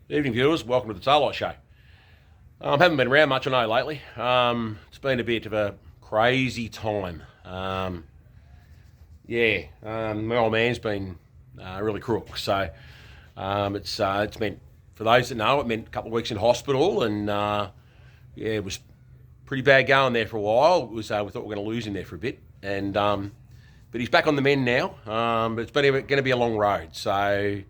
Evening viewers, welcome to the Taillight Show. Haven't been around much, I know, lately. It's been a bit of a crazy time. My old man's been really crook. So it's meant, for those that know, it meant a couple of weeks in hospital, and it was pretty bad going there for a while. It was we thought we were going to lose him there for a bit, and but he's back on the mend now. But it's going to be a long road. So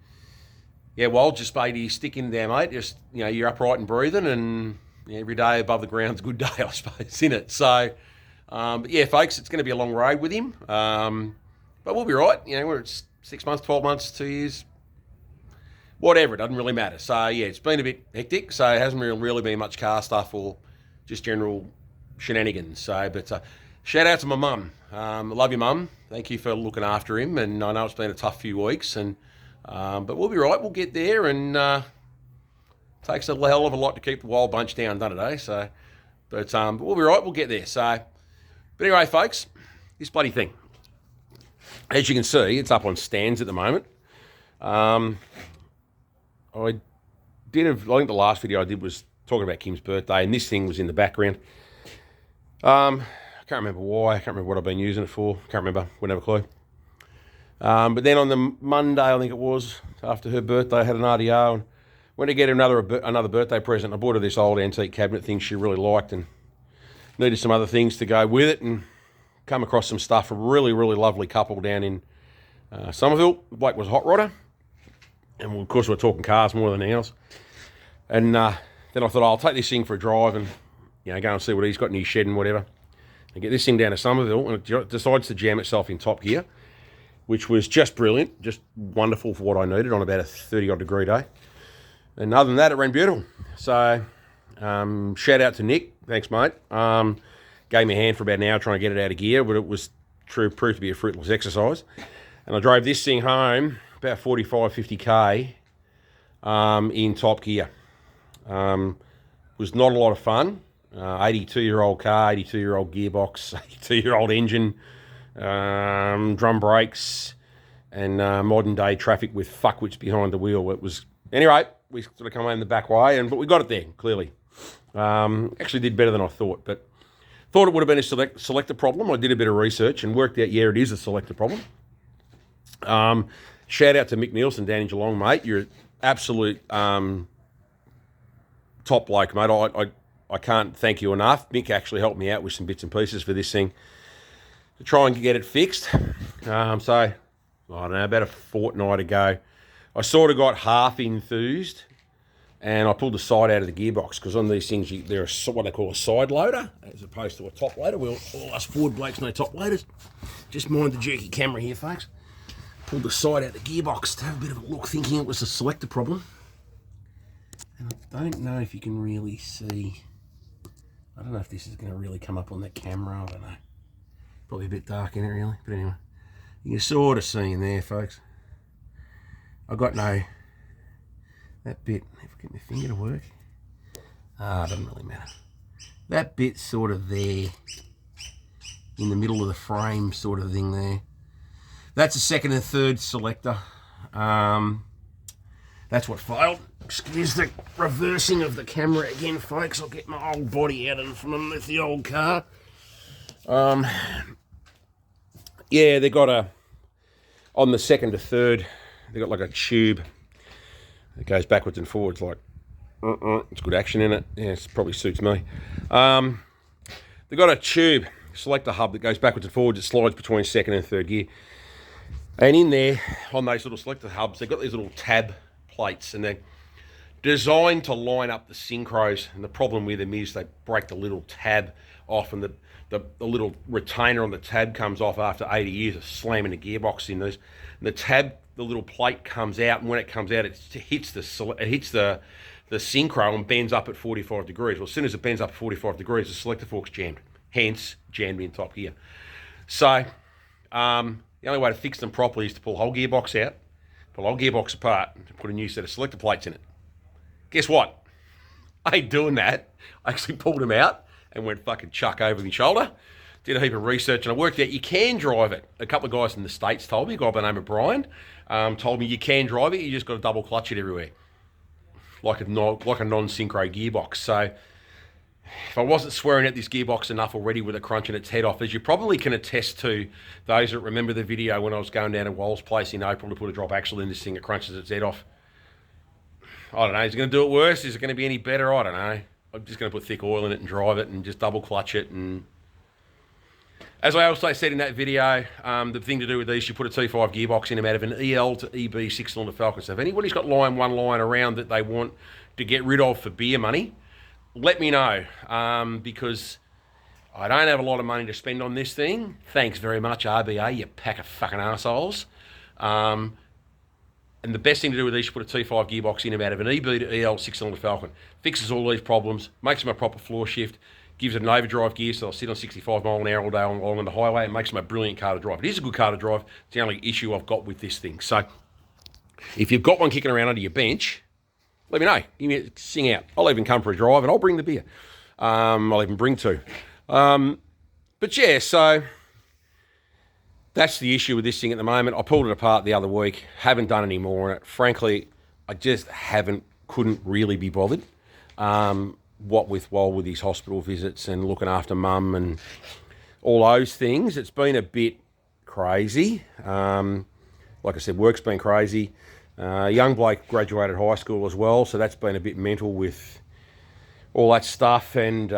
yeah, well, just maybe stick in there, mate. Just, you're upright and breathing, and every day above the ground's a good day, I suppose, isn't it? So, but yeah, folks, it's going to be a long road with him. But we'll be right. We're at 6 months, 12 months, 2 years, whatever. It doesn't really matter. So, yeah, it's been a bit hectic. So it hasn't really been much car stuff or just general shenanigans. So, but shout out to my mum. I love you, mum. Thank you for looking after him. And I know it's been a tough few weeks, and but we'll be right. We'll get there, and takes a hell of a lot to keep the wild bunch down, doesn't it? Eh? So, but we'll be right. We'll get there. So, but anyway, folks, this bloody thing, as you can see, it's up on stands at the moment. I think the last video I did was talking about Kim's birthday, and this thing was in the background. I can't remember why. I can't remember what I've been using it for. Can't remember. Wouldn't have a clue. But then on the Monday, I think it was, after her birthday, I had an RDO and went to get her another birthday present. I bought her this old antique cabinet thing she really liked and needed some other things to go with it, and come across some stuff. A really, really lovely couple down in Somerville. The bloke was a hot rodder, and of course we're talking cars more than anything else. And then I thought, I'll take this thing for a drive and go and see what he's got in his shed and whatever, and get this thing down to Somerville, and it decides to jam itself in top gear, which was just brilliant, just wonderful for what I needed on about a 30-odd degree day. And other than that, it ran beautiful. So, shout out to Nick. Thanks, mate. Gave me a hand for about an hour trying to get it out of gear, but it was proved to be a fruitless exercise. And I drove this thing home about 45, 50k in top gear. Was not a lot of fun. 82-year-old car, 82-year-old gearbox, 82-year-old engine, drum brakes, and modern day traffic with fuckwits behind the wheel. It was, anyway, we sort of come home the back way, but we got it there, clearly. Actually did better than I thought, but thought it would have been a selector problem. I did a bit of research and worked out, it is a selector problem. Shout out to Mick Nielsen down in Geelong, mate. You're an absolute top bloke, mate. I can't thank you enough. Mick actually helped me out with some bits and pieces for this thing to try and get it fixed. So, I don't know, about a fortnight ago, I sort of got half enthused, and I pulled the side out of the gearbox, because on these things, they're what they call a side loader, as opposed to a top loader. All us Ford blokes know top loaders. Just mind the jerky camera here, folks. Pulled the side out of the gearbox to have a bit of a look, thinking it was a selector problem. And I don't know if you can really see. I don't know if this is going to really come up on that camera. I don't know. Probably a bit dark in it, really. But anyway, you can sort of see in there, folks. I got that bit, if I get my finger to work. It doesn't really matter. That bit's sort of there, in the middle of the frame sort of thing there. That's a second and third selector. That's what failed. Excuse the reversing of the camera again, folks. I'll get my old body out from underneath the old car. They got on the second to third, they got like a tube that goes backwards and forwards, like, it's good action in it. Yeah, it probably suits me. They got a tube, selector hub that goes backwards and forwards. It slides between second and third gear. And in there, on those little selector hubs, they've got these little tab plates, and they're designed to line up the synchros. And the problem with them is they break the little tab off, and the little retainer on the tab comes off after 80 years of slamming the gearbox in those. And the little plate comes out, and when it comes out, it hits the synchro and bends up at 45 degrees. Well, as soon as it bends up at 45 degrees, the selector fork's jammed. Hence, jammed in top gear. So, the only way to fix them properly is to pull the whole gearbox out, pull the whole gearbox apart, and put a new set of selector plates in it. Guess what? I ain't doing that. I actually pulled them out and went fucking chuck over my shoulder. Did a heap of research, and I worked out you can drive it. A couple of guys in the States told me, a guy by the name of Brian, told me you can drive it, you just got to double clutch it everywhere. like a non-synchro gearbox. So if I wasn't swearing at this gearbox enough already with it crunching its head off, as you probably can attest to, those that remember the video when I was going down to Walls Place in April to put a drop axle in this thing, it crunches its head off. I don't know, is it going to do it worse? Is it going to be any better? I don't know. I'm just going to put thick oil in it and drive it and just double clutch it. And as I also said in that video, the thing to do with these, you put a T5 gearbox in them out of an EL to EB 6-cylinder Falcon. So if anybody's got one line around that they want to get rid of for beer money, let me know, because I don't have a lot of money to spend on this thing. Thanks very much, RBA, you pack of fucking assholes. And the best thing to do with these, you put a T5 gearbox in them out of an EB to EL 6-cylinder Falcon. Fixes all these problems, makes them a proper floor shift, gives it an overdrive gear so they'll sit on 65 mile an hour all day along the highway, and makes them a brilliant car to drive. It is a good car to drive. It's the only issue I've got with this thing. So if you've got one kicking around under your bench, let me know. Give me sing out. I'll even come for a drive and I'll bring the beer. I'll even bring two. But yeah, so that's the issue with this thing at the moment. I pulled it apart the other week. Haven't done any more on it. Frankly, I just couldn't really be bothered. What with his hospital visits and looking after mum and all those things. It's been a bit crazy. Like I said, work's been crazy. Young bloke graduated high school as well, so that's been a bit mental with all that stuff and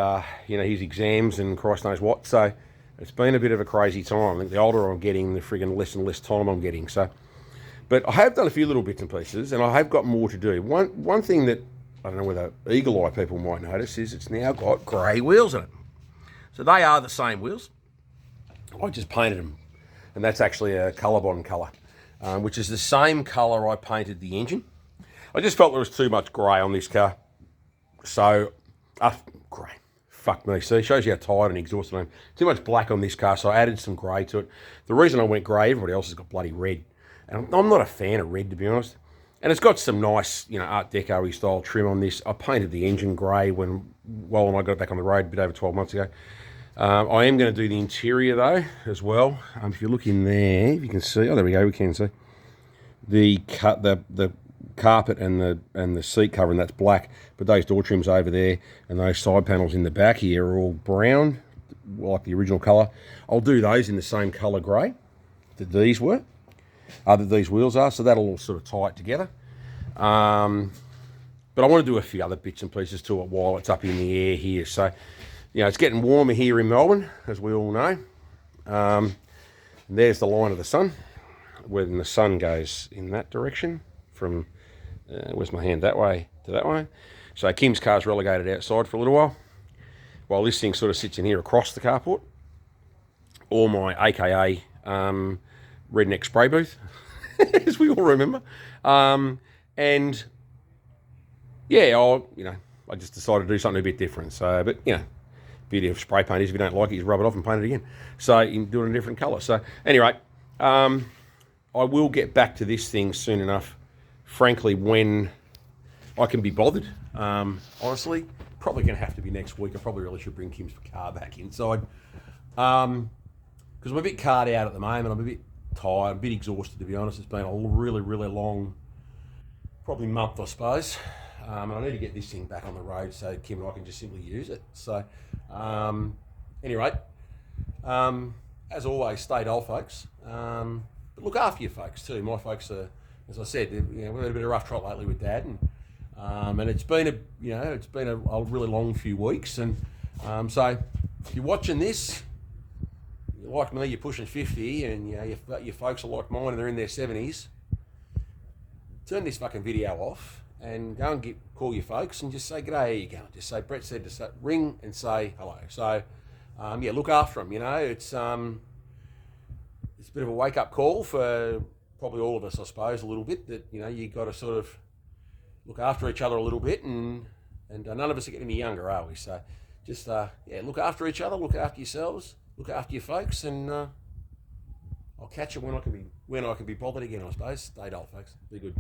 his exams and Christ knows what. So it's been a bit of a crazy time. I think the older I'm getting, the friggin' less and less time I'm getting. So, but I have done a few little bits and pieces, and I have got more to do. One thing that I don't know whether eagle eye people might notice is it's now got grey wheels in it. So they are the same wheels. I just painted them, and that's actually a Colorbond colour, which is the same colour I painted the engine. I just felt there was too much grey on this car. So, grey. Fuck me. See, it shows you how tired and exhausted I am. Too much black on this car, so I added some grey to it. The reason I went grey, everybody else has got bloody red. And I'm not a fan of red, to be honest. And it's got some nice, Art Deco-y style trim on this. I painted the engine grey when I got it back on the road a bit over 12 months ago. I am going to do the interior, though, as well. If you look in there, if you can see, there we go, we can see. The carpet and the seat cover, and that's black, but those door trims over there and those side panels in the back here are all brown, like the original colour. I'll do those in the same colour grey that these were. That these wheels are, so that'll all sort of tie it together. But I want to do a few other bits and pieces to it while it's up in the air here. So, it's getting warmer here in Melbourne, as we all know. There's the line of the sun, when the sun goes in that direction from, where's my hand, that way to that way. So Kim's car's relegated outside for a little while this thing sort of sits in here across the carport, or my AKA redneck spray booth, as we all remember. And yeah, I just decided to do something a bit different. So, but beauty of spray paint is if you don't like it, you rub it off and paint it again. So you can do it in a different colour. So anyway, I will get back to this thing soon enough. Frankly, when I can be bothered. Honestly, probably going to have to be next week. I probably really should bring Kim's car back inside. Because I'm a bit carred out at the moment. I'm a bit tired, a bit exhausted, to be honest. It's been a really, really long, probably month, I suppose. And I need to get this thing back on the road so Kim and I can just simply use it. So, anyway, as always, stay dull, folks. But look after your folks too. My folks are, as I said, we've had a bit of a rough trot lately with Dad, and it's been a really long few weeks. And so, if you're watching this, like me, you're pushing 50, and your folks are like mine, and they're in their 70s. Turn this fucking video off and go and call your folks and just say, "G'day, how you going?" Just say, Brett said to say, ring and say hello. So, look after them. It's a bit of a wake-up call for probably all of us, I suppose, a little bit. That you got to sort of look after each other a little bit, and none of us are getting any younger, are we? So, just look after each other, look after yourselves. Look after your folks, and I'll catch you when I can be bothered again, I suppose. Stay dull, folks. Be good.